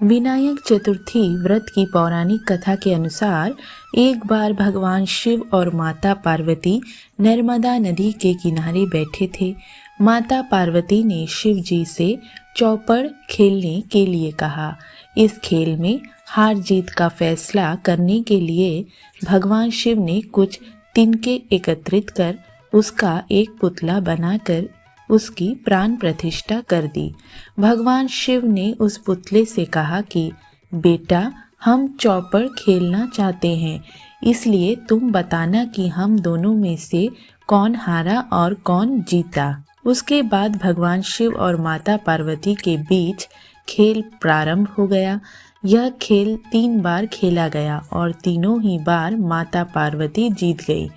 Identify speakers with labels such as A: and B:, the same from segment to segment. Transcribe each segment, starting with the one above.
A: विनायक चतुर्थी व्रत की पौराणिक कथा के अनुसार एक बार भगवान शिव और माता पार्वती नर्मदा नदी के किनारे बैठे थे। माता पार्वती ने शिव जी से चौपड़ खेलने के लिए कहा। इस खेल में हार जीत का फैसला करने के लिए भगवान शिव ने कुछ तिनके एकत्रित कर उसका एक पुतला बनाकर उसकी प्राण प्रतिष्ठा कर दी। भगवान शिव ने उस पुतले से कहा कि बेटा, हम चौपड़ खेलना चाहते हैं, इसलिए तुम बताना कि हम दोनों में से कौन हारा और कौन जीता। उसके बाद भगवान शिव और माता पार्वती के बीच खेल प्रारंभ हो गया। यह खेल 3 बार खेला गया और तीनों ही बार माता पार्वती जीत गई।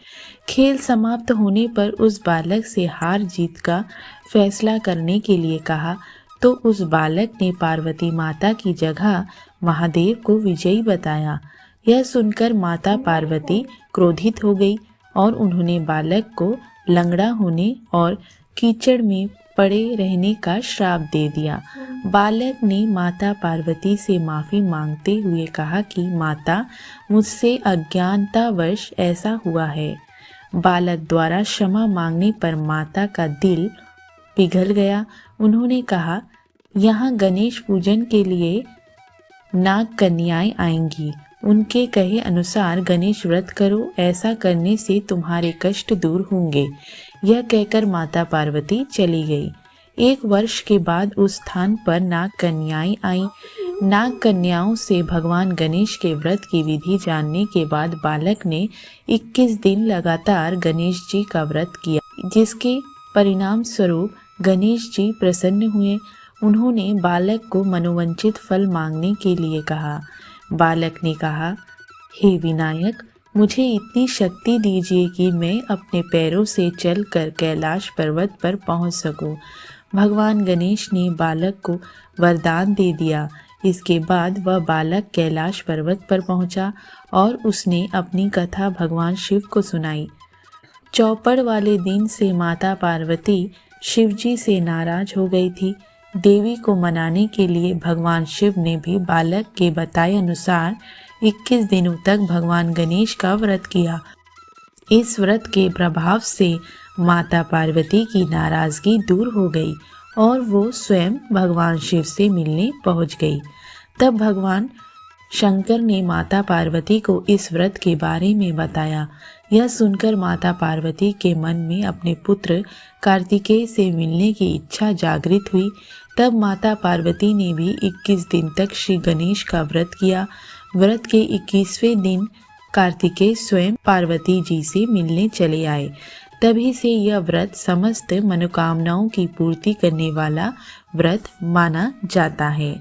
A: खेल समाप्त होने पर उस बालक से हार जीत का फैसला करने के लिए कहा तो उस बालक ने पार्वती माता की जगह महादेव को विजयी बताया। यह सुनकर माता पार्वती क्रोधित हो गई और उन्होंने बालक को लंगड़ा होने और कीचड़ में पड़े रहने का श्राप दे दिया। बालक ने माता पार्वती से माफ़ी मांगते हुए कहा कि माता, मुझसे अज्ञानतावश ऐसा हुआ है। बालक द्वारा क्षमा मांगने पर माता का दिल पिघल गया। उन्होंने कहा, यहाँ गणेश पूजन के लिए नाग कन्याएं आएंगी, उनके कहे अनुसार गणेश व्रत करो, ऐसा करने से तुम्हारे कष्ट दूर होंगे। यह कहकर माता पार्वती चली गई। 1 वर्ष के बाद उस स्थान पर नाग कन्याएं आईं। नाग कन्याओं से भगवान गणेश के व्रत की विधि जानने के बाद बालक ने 21 दिन लगातार गणेश जी का व्रत किया, जिसके परिणाम स्वरूप गणेश जी प्रसन्न हुए। उन्होंने बालक को मनोवांछित फल मांगने के लिए कहा। बालक ने कहा, हे विनायक, मुझे इतनी शक्ति दीजिए कि मैं अपने पैरों से चलकर कैलाश पर्वत पर पहुंच सकूं। भगवान गणेश ने बालक को वरदान दे दिया। इसके बाद वह बालक कैलाश पर्वत पर पहुंचा और उसने अपनी कथा भगवान शिव को सुनाई। चौपड़ वाले दिन से माता पार्वती शिवजी से नाराज हो गई थी। देवी को मनाने के लिए भगवान शिव ने भी बालक के बताए अनुसार 21 दिनों तक भगवान गणेश का व्रत किया। इस व्रत के प्रभाव से माता पार्वती की नाराजगी दूर हो गई और वो स्वयं भगवान शिव से मिलने पहुंच गई। तब भगवान शंकर ने माता पार्वती को इस व्रत के बारे में बताया। यह सुनकर माता पार्वती के मन में अपने पुत्र कार्तिकेय से मिलने की इच्छा जागृत हुई। तब माता पार्वती ने भी 21 दिन तक श्री गणेश का व्रत किया। व्रत के 21वें दिन कार्तिकेय स्वयं पार्वती जी से मिलने चले आए। तभी से यह व्रत समस्त मनोकामनाओं की पूर्ति करने वाला व्रत माना जाता है।